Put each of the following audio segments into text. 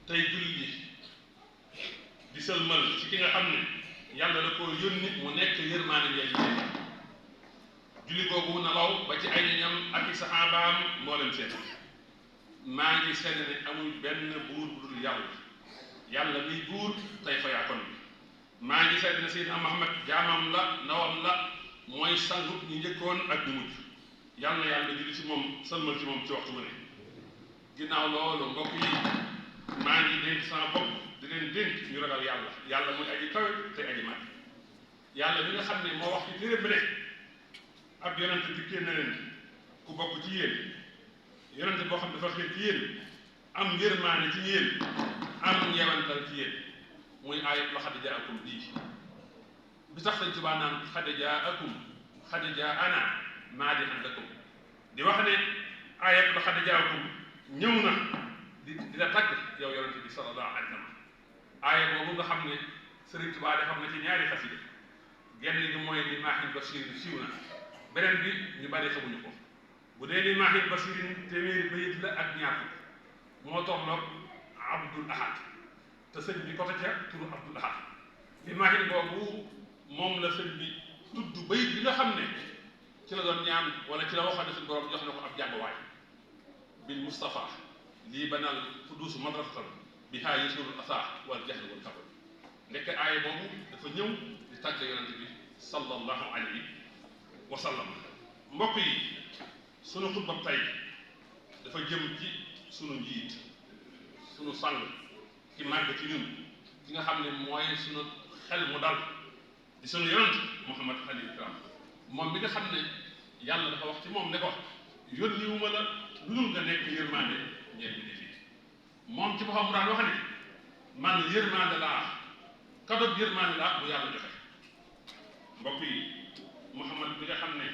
tey julli di sëlmal ci ki nga xam ne yàlla da koo yónni mu nekk yërmaane njëriñ julli googu na law ba ci ay ñoñam ak i saxaabaam moo leen seet maa ngi seede ne amul benn buur bu dul yàlla yàlla miy buur tey fa yaakoon bi maa ngi seede ne Seydina Muhammad jaamam la ndawam la mooy sangut ñu njëkkoon ak ñu mujj yàlla na yàlla julli ci moom sëlmal ci moom ci waxtu bu ne ginnaaw loolu mbokk yi maa ngi dénk sama bopp di leen dénk ñu ragal yàlla yàlla muy aji kawe te aji mat yàlla bi nga xam ne moo wax ci téere bi ne ab yonente dikkee na leen ku bokk ci yéen yonente boo xam dafa xir ci yéen am yërmaane ci yéen am ñeewantal ci yéen muy aayat la xad jaakum bii bi tax Sëñ Tuubaa naan xad jaana maadihan lakum di wax ne aayat la xad jaakum ñëw na di la tagg yow yonente bi sallallahu alayhi wa sallam aaya boobu nga xam ne Sëriñ Tuubaa defam na ci ñaari xasida genn gi mooy li maahin basiir siiw na beneen bi ñu bari xamuñu ko bu dee li maahin basiir téeméeri bayit la ak ñaar fukk moo tolloog Abdul Ahad te sëñ bi ko ca turu Abdul Ahad li maahin boobu moom la sëñ bi tudd bayit bi nga xam ne ci la doon ñaan wala ci la waxoon ne suñu borom jox na ko ab jànguwaay bil Mustafa lii banal fuduusu madrasatan bihaa yasurul asaa wal jahl wal kabal nekk aaya boobu dafa ñëw di tàgg yonente bi sallallahu alayhi wa sallam mbokk yi sunu xutba tey dafa jëm ci sunu njiit sunu sang ki màgg ci ñun ki nga xam ne mooy sunu xel mu dal di sunu yonent Muhammad xalil ikram moom bi nga xam ne yàlla dafa wax ci moom ne ko yónniwuma la lu dul nga nekk yërmande ñeent bi fii moom ci boppam mu daan wax ne man yërmande laa kadob yërmande laa bu yàlla joxe mbokk yi Muhammad bi nga xam ne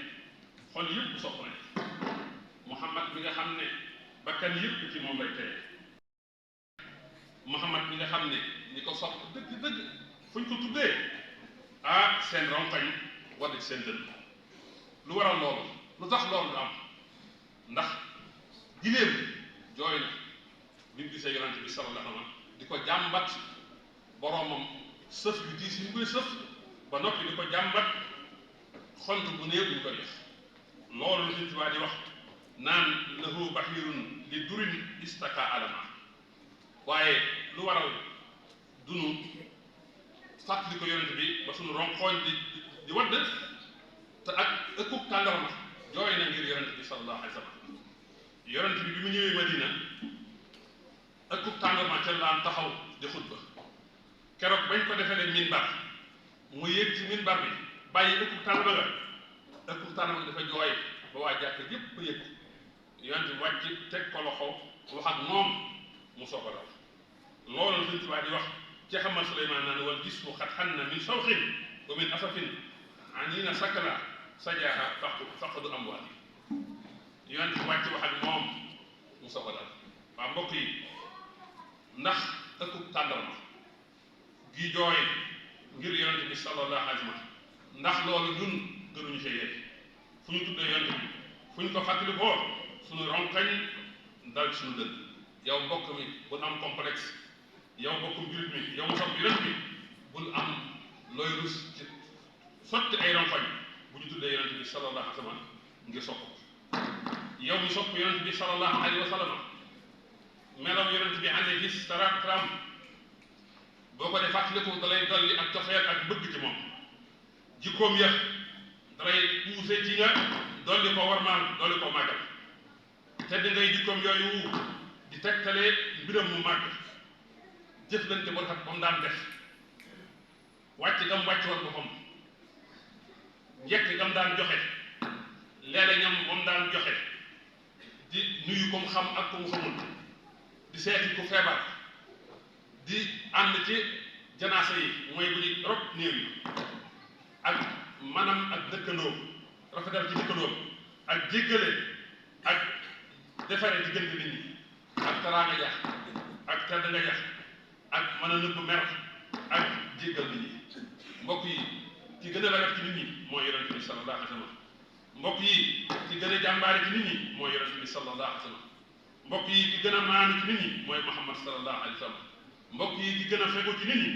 xol yëpp sopp nañ Muhammad bi nga xam ne bakkan yëpp ci moom lay teye Muhammad bi nga xam ne ñi ko sopp dëgg fuñ ko tuddee seen ronkoñ wala ci seen dënn lu waral loolu lu tax loolu du am ndax giléem jooy na bi mu gisee yonante bi sallallahu alayhi wa sallam di ko jàmbat boroomam sëf yu diis yi ñu koy sëf ba noppi di ko jàmbat xont bu néew bu ñu ko def loolu la Sëñ Tuubaa di wax naan lahu bahirun li durin istaka alama waaye lu waral dunu fàttali ko yonent bi ba suñu ronxooñ di wadd te ak ëkkub tàndarma jooy na ngir yonent bi sallallahu alayhi wa sallam yonent bi mu ñëwee Madina ëkkub tàndarma ca laan taxaw di xutba keroog bañ ko defee ne minbar mu yéeg ci minbar bi bàyyi ëkkub tàndarma nga ëkkub tàndarma dafa jooy ba waa jàkk yépp yëg yonent bi wàcc teg ko loxo wax ak moom mu soog a dal loolu la Sëñ Tuubaa di wax ci xamal Suleymaan naan wal jismu xat xanna min sawxin wa min asafin anina sakala sajaaha faqadu amwaali yonent bi wàcc wax ak moom mu soog a dal waa mbokk yi ndax ëkkub tàndarma gi jooy ngir yonent bi sallallahu alayhi wa sallam ndax loolu ñun gënuñu see yéen fu ñu tuddee yonent bi fu ñu ko fàttali ko suñu ronkañ dal suñu dënn yow mbokk mi bul am complexe yow mbokkum jullit mi yow mu sopp yonent bi bul am looy rus ci sotti ay ronkañ bu ñu tuddee yonent bi sallallahu alayhi wa sallam ngir sopp ko yow mi sopp yonent bi sallallahu alayhi wa sallam melam yonent bi alayhi salaam boo ko dee fàttaliku da lay dolli ak cofeel ak bëgg ci moom jikkoom ya da lay poussé ci nga dolli ko warmaal dolli ko màggal tedd ngay jikkoom yooyu di tegtale mbiram mu màgg jëflante bu rafet ba mu daan def wàcc gam wàcc woon boppam njëkk gam daan joxe leele ñam ba mu daan joxe di nuyu ko mu xam ak ko mu xamul di seeti ku feebar di ànd ci janaasa yi mooy bu ñu rob néew yi ak manam ak dëkkandoo rafetal ci dëkkandoo ak jéggale ak defare diggante nit ñi ak taraanga jax ak tedd nga jax ak mën a nëbb mer ak jéggal nit ñi mbokk yi ci gën a rafet ci nit ñi mooy yonent bi sallallahu alayhi wa sallam mbokk yi ci gën a jàmbaare ci nit ñi mooy yonent bi sallallahu alayhi wa sallam mbokk yi ki gën a maanu ci nit ñi mooy Muhammad sallallahu alayhi wa sallam mbokk yi ki gën a fegu ci nit ñi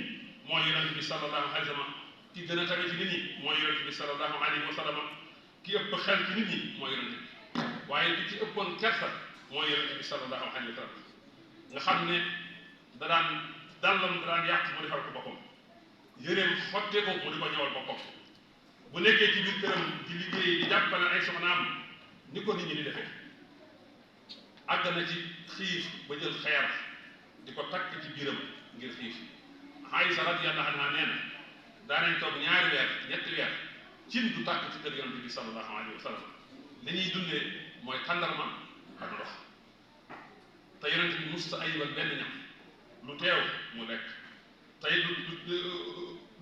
mooy yonent bi sallallahu alayhi wa sallam ki gën a tabe ci nit ñi mooy yonent bi sallallahu alayhi wa sallam ki ëpp xel ci nit ñi mooy yonent bi waaye bi ci ëppoon kersa mooy yonent bi sallallahu alayhi wa sallam nga xam ne da daan dàllam da daan yàq mu defal ko boppam yëreem xottee ko mu di ko ñëwal boppam bu nekkee ci biir këram di liggéey di jàppale ay soxnaam ni ko nit ñi di defee àgg na ci xiif ba jël xeer di ko takk ci biiram ngir xiif Aysa radiyallahu anha nee na daanañ toog ñaari weer ñetti weer cin du tàkk ci kër yonent bi sallallahu alayhi wa sallam li ñuy dundee mooy tàndarma ak ndox te yonent bi musta ayibal benn ñam lu teew mu lekk tey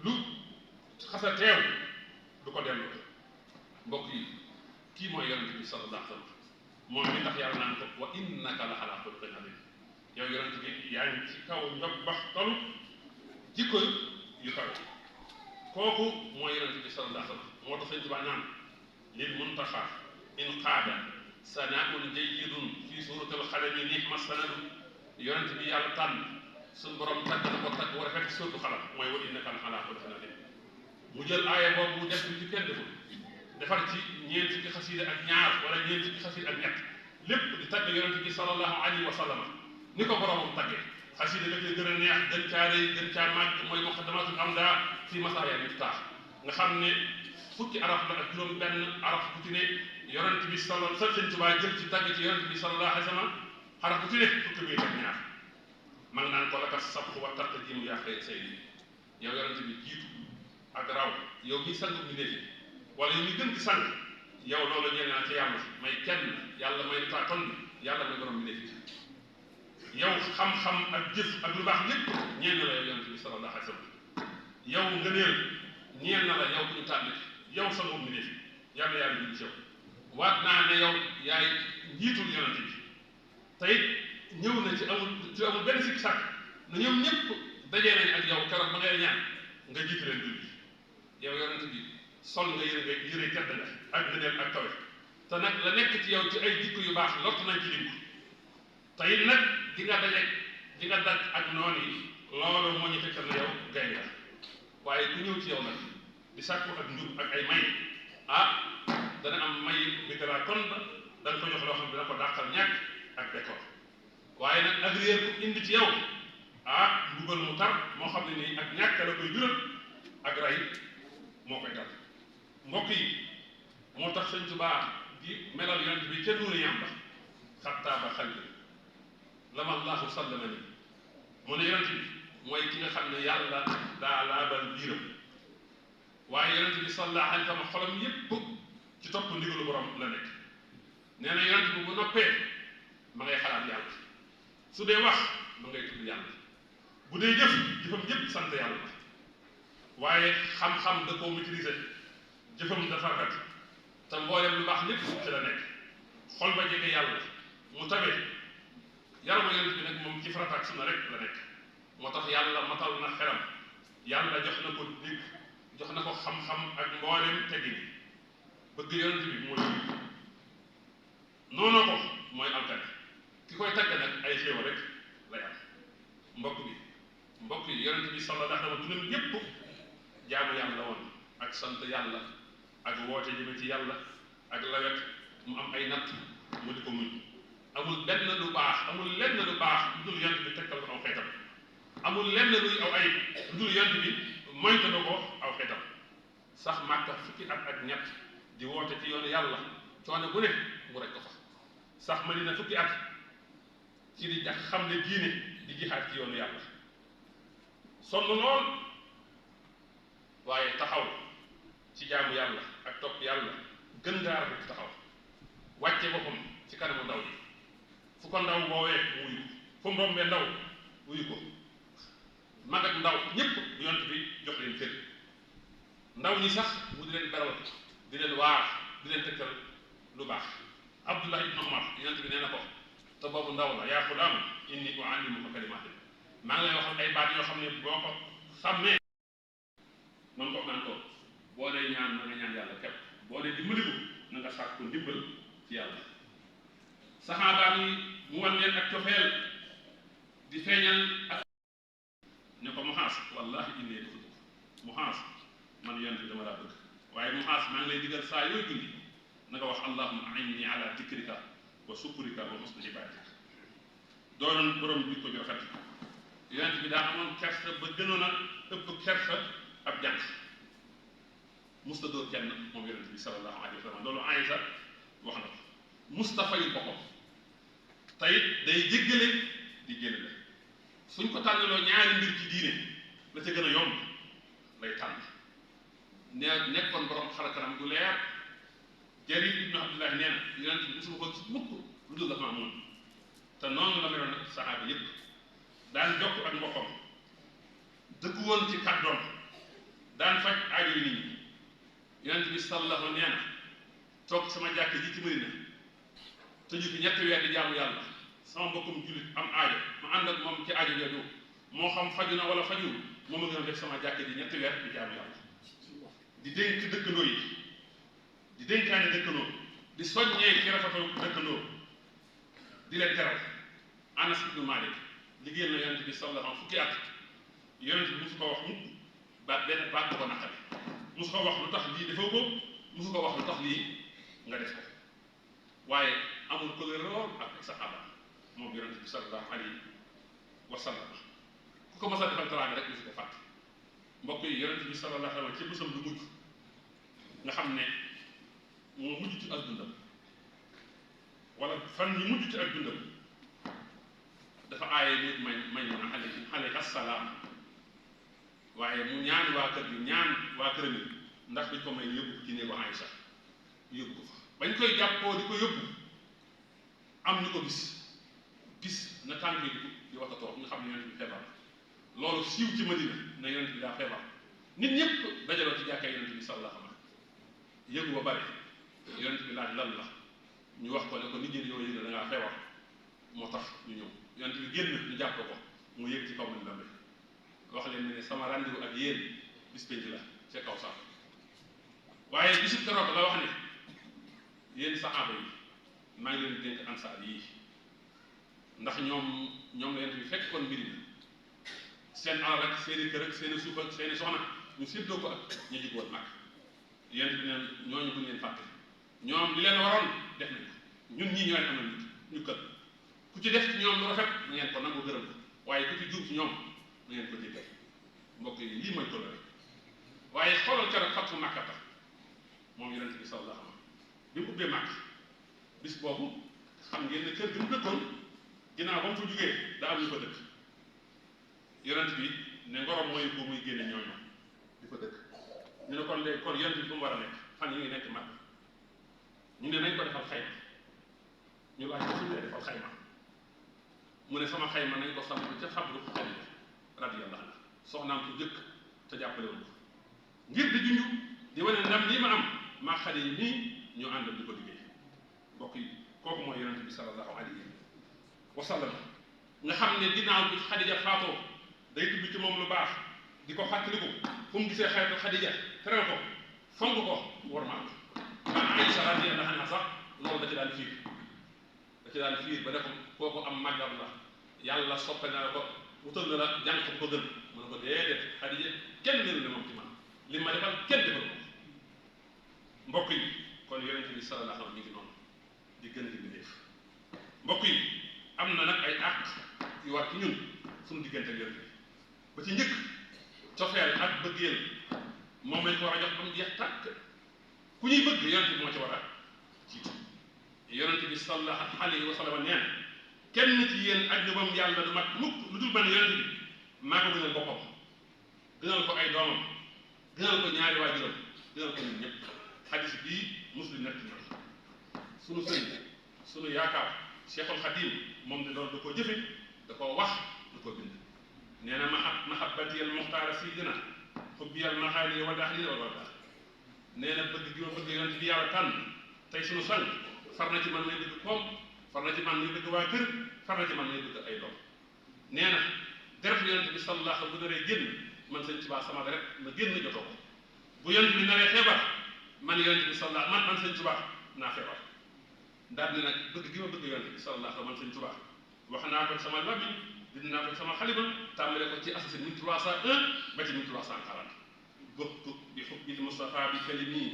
lu xasa teew du ko dellu mbokk yi kii mooy yonent bi sallallahu alayhi wa sallam moom mi tax yàlla naan ko wa innaka la ala xuluqin azim yow yonent bi yaa ngi ci kaw njobbax talu jikko yu kaw kooku mooy yonent bi sallallahu alayhi wa sallam moo tax sëñ Tuubaa naan lil muntaxa in qaada sanaun jayyidun fi suratil xalami nihma sanadu yonent bi yàlla tànn suñu borom tàgg na ko tàgg war a fekk surtout xalam mooy wa innaka la ala xuluqin azim mu jël aaya boobu mu def ci kenn deful defar ci ñeent fukki xasida ak ñaar wala ñeent fukki xasida ak ñett lépp di tàgg yonent bi sallallahu alayhi wa sallam ni ko boromam tàggee xasida la koy gën a neex gën caa rëy gën caa màgg mooy muqaddamatul amda fi masaaya miftaax nga xam ne fukki araf la ak juróom benn araf bu ci ne yonent bi sallallahu sa sëñ Tuubaa jël ci tàgg ci yonent bi sallallahu alayhi wa sallam araf bu ci ne fukki bi ak ñaar ma ngi naan ko la ka sabq wa taqdim yaa xëy say yow yonent bi jiitu ak raw yow mi sang mi ne wala yow mi gën ci sang yow loolu ñeel na ci yàlla may kenn yàlla may taa kon yàlla may borom mi ne yow xam-xam ak jëf ak lu baax lépp ñeel na la yow yonent bi sallallahu alayhi wa sallam yow ngëneel ñeel na la yow bu ñu tànn yow sa moom mi ne yàlla yàlla jublu ci yow waat naa ne yow yaay njiitul yonent bi te it ñëw na ci amul benn sikk sàkk na ñoom ñëpp dajee nañ ak yow keroog ba ngay ñaan nga jiite leen julli yow yonent bi sol nga yëre tedd nga ak ngëneel ak kawe te nag la nekk ci yow ci ay jikko yu baax lott nañ ci lim te it nag di nga dajeeg di nga daj ak noonu yi loolu moo ñu fekkal na yow gay nga waaye ku ñëw ci yow nag di sàkku ak njub ak ay may dana am may bi dara kon da nga ko jox loo xam ne dina ko dàqal ñàkk ak bekkoor waaye nag ak réer ku indi ci yow mbugal mu tar moo xam ne nii ak ñàkk la koy jural ak ray moo koy dal mbokk yi moo tax sëñ Tuubaa di melal yonent bi ca nuuri yàmba xattaaba xalbi lama laahu sallama ni mu ne yonent bi mooy ki nga xam ne yàlla daa laabal biiram waaye yonent bi sallallahu alayhi wa sallam xolam yépp ci topp ndigalu borom la nekk nee na yonent bi bu noppee ma ngay xalaat yàlla su dee wax ma ngay tudd yàlla bu dee jëf jëfam yépp sant yàlla la waaye xam-xam da koo maîtriser jëfam dafa rafet te mboolem lu baax lépp ci la nekk xol ba jege yàlla mu tabe yarama yonent bi nag moom ci farata ak sunna rek la nekk moo tax yàlla matal na xelam yàlla jox na ko dégg jox na ko xam-xam ak mboolem teggin bëgg yonent bi mooy noonu ko mooy alkane ki koy tagg nag ay xéewal rek lay am mbokk yi yonent bi sallallahu alayhi wa sallam dundam yépp jaamu yàlla woon ak sant yàlla ak woote jëme ci yàlla ak lawet mu am ay natt mu di ko muñ amul benn lu baax amul lenn lu baax lu dul yonent bi tekkal ko aw xeetam amul lenn luy aw ay lu dul yonent bi moytu na ko aw xeetam sax Màkka fukki at ak ñett di woote ci yoonu yàlla coono bu ne mu rek ko fa sax Madina fukki at ci di xam ne diine di jihaad ci yoonu yàlla sonn lool waaye taxaw ci jaamu yàlla ak topp yàlla gën ngaa rafet ci taxaw wàcce boppam ci kanamu ndaw yi fu ko ndaw woowee mu wuyu ko fu mu rombee ndaw wuyu ko mag ak ndaw ñëpp yonent bi jox leen kër ndaw ñi sax mu di leen beral di leen waar di leen tëkkal lu baax Abdullah ibn Umar yonent bi nee na ko te boobu ndaw la yaa xulaam inni uallimuka kalimaatin maa ngi lay waxal ay baat yoo xam ne boo ko sàmmee noonu ko naan ko boo dee ñaan na nga ñaan yàlla képp boo dee dimbaliku na nga sàkku ndimbal ci yàlla saxaabaa yi mu wan leen ak cofeel di feeñal ak ne ko Muaaz wallahi innii la uhibbuka Muaaz man yonent bi dama laa bëgg waaye Muaaz maa ngi lay digal saa yooy julli na nga wax allahumma a'inni ala dikrika wa sukrika wa husni ibadatika doonoon borom bi ko ju rafet yonent bi daa amoon kersa ba gënoon a ëpp kersa ab jànq musta dóor kenn moom yonent bi sallallahu alayhi wa sallam loolu Aïsa wax na ko Mustafa yu boppam tey day jéggale di jëlale suñ ko tànnaloo ñaari mbir ci diine la ca gën a yomb lay tànn nekkoon borom xarakaram du leer Jarir ibnu Abdullah nee na yonent bi musuma ko gis mukk lu dul dafa amoon te noonu la meloon nag saxaaba yépp daan jokk ak mbokkam dëggu woon ci kàddoom daan faj aajo yi nit ñi yonent bi sallallahu nee na toog sama jàkk ji ci Madina tëju fi ñetti weer di jaamu yàlla sama mbokkum jullit am aajo ma ànd ak moom ci aajo jooju moo xam faju na wala faju moom a gën a def sama jàkk ji ñetti weer di jaamu yàlla di dénk dëkkandoo yi di dénkaane dëkkandoo di soññee ci rafetal dëkkandoo di leen teral Anas ibnu Malik liggéeyal na yonent bi sallallahu alayhi fukki at yonent bi musu ko wax mukk benn baat bu ko naqari musu ko wax lu tax lii defoo ko musu ko wax lu tax lii nga def ko waaye amul ko lool ak saxaaba moom yonent bi sallallahu alayhi wa sallam ku ko mas a defal teraanga rek musu ko fàtte mbokk yi yonent bi sallallahu alayhi wa sallam ci bésam lu mujj nga xam ne moo mujj ci ak dundam wala fan ñu mujj ci ak dundam dafa aaye nit may mun a alayhi assalaam waaye mu ñaan waa kër gi ñaan waa këram yi ndax dañ ko may yóbbu ko ci néegu Aïcha yóbbu ko fa bañ koy jàppoo di ko yóbbu am ñu ko gis na tànk yi di waxatoo nga xam ne yonent bi feebar loolu siiw ci Madina na yonent bi daa feebar nit ñëpp dajaloo ci jàkkaay yonent bi sallallahu alayhi wa sallam yëgu ba bari yonent bi laaj lan la ñu wax ko ne ko nit ñi dañoo yëg ne da ngaa feebar moo tax ñu ñëw yonent bi génn ñu jàpp ko mu yëg ci kaw nañ la wax leen ne sama rendez-vous ak yéen bis penc la ca kaw sax waaye bisu keroog la wax ne yéen saxaaba yi maa ngi leen dénk ansaar yii ndax ñoom la yonent bi fekk kon mbiri mi seen alal ak seen i kër ak seen i suuf ak seen i soxna ñu séddoo ko ak ñu jig woon mag yonent bi neen ñooñu buñ leen fàtte ñoom li leen waroon def nañ ko ñun ñii ñooy amal ñu kër ku ci def ci ñoom lu rafet na ngeen ko nangu gërëm ko waaye ku ci juum ci ñoom na ngeen ko jéggal mbokk yi lii mooy tollare waaye xoolal keroog fatu Makkata moom yonent bi sallallahu alayhi wa sallam bi mu ubbee Makka bis boobu xam ngeen ne kër gi mu dëkkoon ginnaaw ba mu fa jugee daa am ñu fa dëkk yonent bi ne ngorom mooy ko muy génne ñooñu di fa dëkk ñu ne kon léegi kon yonent bi fu mu war a nekk fan yi ngi nekk Makka ñu ne nañ ko defal xayma ñu laaj ko suñu defal xayma mu ne sama xayma nañ ko samp ca xabru Xadiija radiyallahu anha soxnaam ko jëkk te jàppale woon ko ngir di junju di wane ndam lii ma am maa xale yi nii ñu àndal di ko liggéey mbokk yi kooku mooy yonent bi sallallahu alayhi wa sallam nga xam ne ginnaaw bi Xadiija faatoo day tudd ci moom lu baax di ko fàttaliku fu mu gisee xaritu Xadiija teral ko fonk ko wormaal ko maa Aïcha radiyallahu anha sax loolu da ci daan fiir ba ne ko kooku am màggam la yàlla soppe na la ko wutal na la jànq ko gën mu ne ko déedéet Xadiija kenn melu ne moom ci man li ma defal kenn defal ko mbokk yi kon yonent bi sallallahu alayhi wa sallam mi ngi noonu di gën di bindéef mbokk yi am na nag ay àq yu war ci ñun suñu diggante ak yonent bi ba ci njëkk cofeel ak bëggeel moom lañ ko war a jox ba mu jeex tàkk ku ñuy bëgg yonent bi moo ci war a jiitu yonent bi sallallahu alayhi wa sallam nee na kenn ci yéen ak ñëbam yàlla du mat mukk lu dul man yonent bi maa ko gënal boppam gënal ko ay doomam gënal ko ñaari waajuram gënal ko ñun ñëpp xadis bii muslim nekk na sunu sëñ sunu yaakaar Cheikhul Khadim moom de loolu da koo jëfe da koo wax da koo bind nee na mahabbati al muxtaara sidina xubbi al maxaali wa daxli wal wada nee na bëgg gi ma bëgg yonent bi yàlla tànn tey sunu sang far na ci man may bëgg koom far na ci man may bëgg waa kër far na ci man may bëgg ay doom nee na deret yonent bi sallallahu alayhi wa sallam bu naree génn man sëñ Tuubaa sama deret ma génn jotoo ko bu yonent bi naree feebar man yonent bi sallallahu man sëñ Tuubaa naa feebar daal ne nag bëgg gi ma bëgg yonent bi sallallahu alayhi wa sallam man sëñ Tuubaa wax naa ko sama làmmiñ bind naa ko sama xalima tàmbale ko ci assasine 1301 ba ci 1340 bëgg bi xubbil Mustafa bi kalimi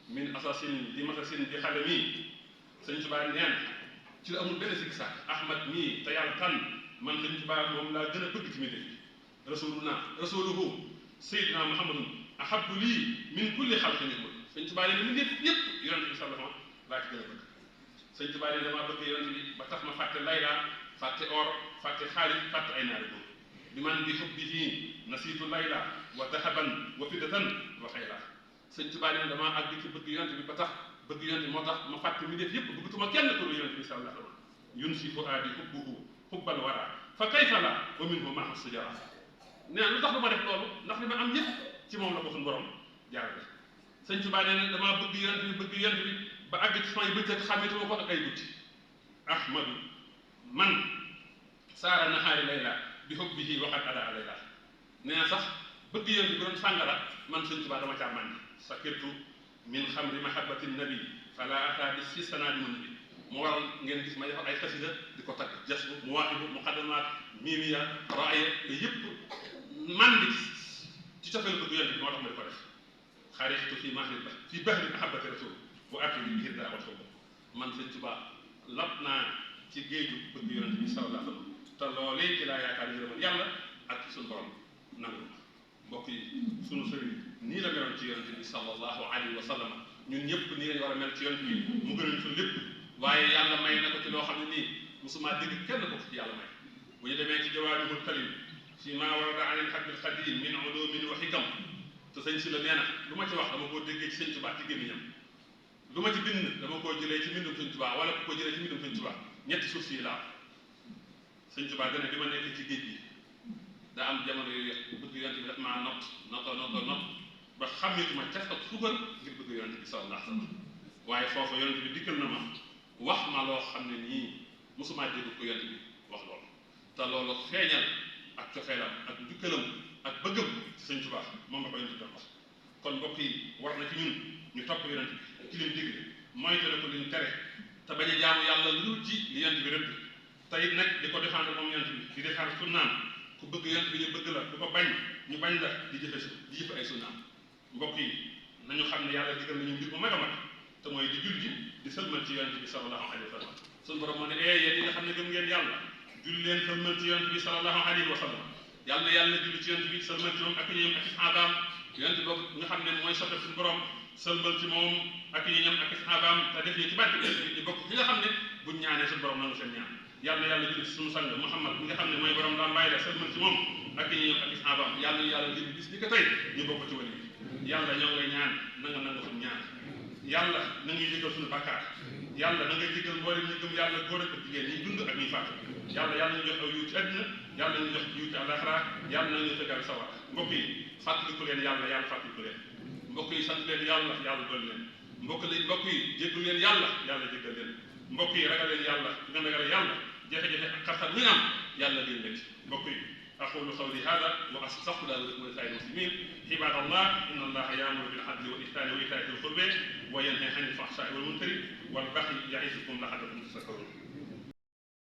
min assasine di matasin bi xalami sëñ Tuubaa neen ci la amul benn sikki sàkk Ahmad mii te yàlla tànn man sëñ Tuubaa moom laa gën a bëgg ci mi def rasuluhu sayyidina Muhammadun ahabbu lii min kulli xalqin yamut sëñ Tuubaa ne mi yëpp yonent bi sallallahu laa ci gën a bëgg sëñ Tuubaa ne damaa bëgg yonent bi ba tax ma fàtte layla fàtte or fàtte xaalis fàtte ay naari góor bi man bi hubbihi nasiitu layla wa dahaban wa fiddatan wa xayla sëñ Tuubaa ne damaa àgg ci bëgg yonent bi ba tax bëgg yonent bi moo tax ma fàtte mi def yëpp bëggatuma kenn ko yonent bi sallallahu alayhi wa sallam yunsi fuaadi hubbuhu hubbal wara fa kayfa la wa minhu maa sujara nee na lu tax du ma def loolu ndax li ma am yëpp ci moom la ko suñu borom jaarale sëñ Tuubaa nee na damaa bëgg yonent bi ba àgg ci samay bëccëg xàmmeetuma ko ak ay guddi ahmadu man saara nahaari layla bi hubbihi waqad ada layla nee na sax bëgg yonent bi doon sàngara man sëñ Tuubaa dama caa màndi sakirtu min xamri mahabbati nabi fala ata bi si sanaa di mun bi mu waral ngeen gis may def ay xasida di ko tagg jasbu muwaahibu muqaddamaat miimiya raaya yëpp màndi ci cofeel bëgg yonent bi moo tax ma di ko def xarixtu fi mahriba fi bahri mahabbati rasul bu àtt bi ngir daa waxtu man sëñ Tuubaa lab naa ci géeju bëgg yonent bi sallallahu alayhi wa sallam te loolee ci laa yaakaar ngërëmal yàlla ak ci suñu borom nangu mbokk yi sunu sëriñ nii la meloon ci yonent bi sallallahu alayhi wa sallam ñun ñëpp nii lañu war a mel ci yonent bi mu gënuñ suñu lépp waaye yàlla may na ko ci loo xam ne nii musuma dégg kenn ko ci yàlla may bu ñu demee ci jawaahirul kalim fi maa warada an al-habbil qadim min ulumin wa hikam te sëñ si la nee na lu ma ci wax dama koo déggee ci sëñ Tuubaa ci gémmiñam lu ma ci bind dama koo jëlee ci mbindum sëñ Tuubaa wala ku ko jëlee ci mbindum sëñ Tuubaa ñetti suuf si laa sëñ Tuubaa gën a bi ma nekk ci géej gi daa am jamono yooyu bëgg yonent bi daf maa not ba xàmmeetuma cas ak suukar ngir bëgg yonent bi sallallahu alayhi wa sallam waaye foofu yonent bi dikkal na ma wax ma loo xam ne nii mosumaa dégg ko yonent bi wax loolu te loolu feeñal ak cofeelam ak njukkalam ak bëggam ci sëñ Tuubaa moom la ko yonent bi doon wax kon mbokk yi war na ci ñun ñu topp yonent bi ci lim digle moytu la ko liñ tere te bañ a jaamu yàlla lu ci li yonent bi rëdd te it nag di ko défendre moom yonent bi di défendre sunnaam ku bëgg yonent bi ñu bëgg la ku ko bañ ñu bañ la di jëfe ay sunnaam mbokk yi nañu xam ne yàlla digal nañu mbir bu mag a mag te mooy di julli di sëlmal ci yonent bi sallallahu alayhi wa sallam suñu borom moo ne yéen ñi nga xam ne gëm ngeen yàlla julli leen sëlmal ci yonent bi sallallahu alayhi wa sallam yàlla na yàlla julli ci yonent bi sëlmal ci moom ak ñoom ak sahabaam yonent boobu nga xam ne mooy soppe suñu borom sëlmal ci moom ak ñoom ak sahabaam te def ñu ci barke bi bokk ci nga xam ne buñ ñaanee suñu borom nangu seen ñaan yàlla na yàlla julli ci suñu sang Muhammad mi nga xam ne mooy borom daa bàyyi la sëlmal ci moom ak ñoom ak sahabaam yàlla na yàlla lim bis ni ko tey ñu bokk ci wali yàlla ñoo ngi lay ñaan na nga nangu suñu ñaan yàlla na ngay jégal suñu bàkkaar yàlla na ngay jégal mboolem ñu gëm yàlla góor ak jigéen ñi dund ak ñuy faatu yàlla ñu jox aw yiw ci àddina yàlla ñu jox yiw ci àllaaxira yàlla na ñu fegal sawar mbokk yi fàttaliku leen yàlla fàttaliku leen mbokk yi sant leen yàlla dolli leen mbokk yi jéggal leen yàlla jéggal leen mbokk yi ragal leen yàlla nga ragal yàlla jafe-jafe ak xarxar mi am yàlla leen métti mbokk yi أقول قولي هذا وأستغفر الله ولكم ولسائر المسلمين عباد الله إن الله يأمر بالعدل والإحسان وإيتاء ذي القربى وينهى عن الفحشاء والمنكر والبغي يعظكم لعلكم تذكرون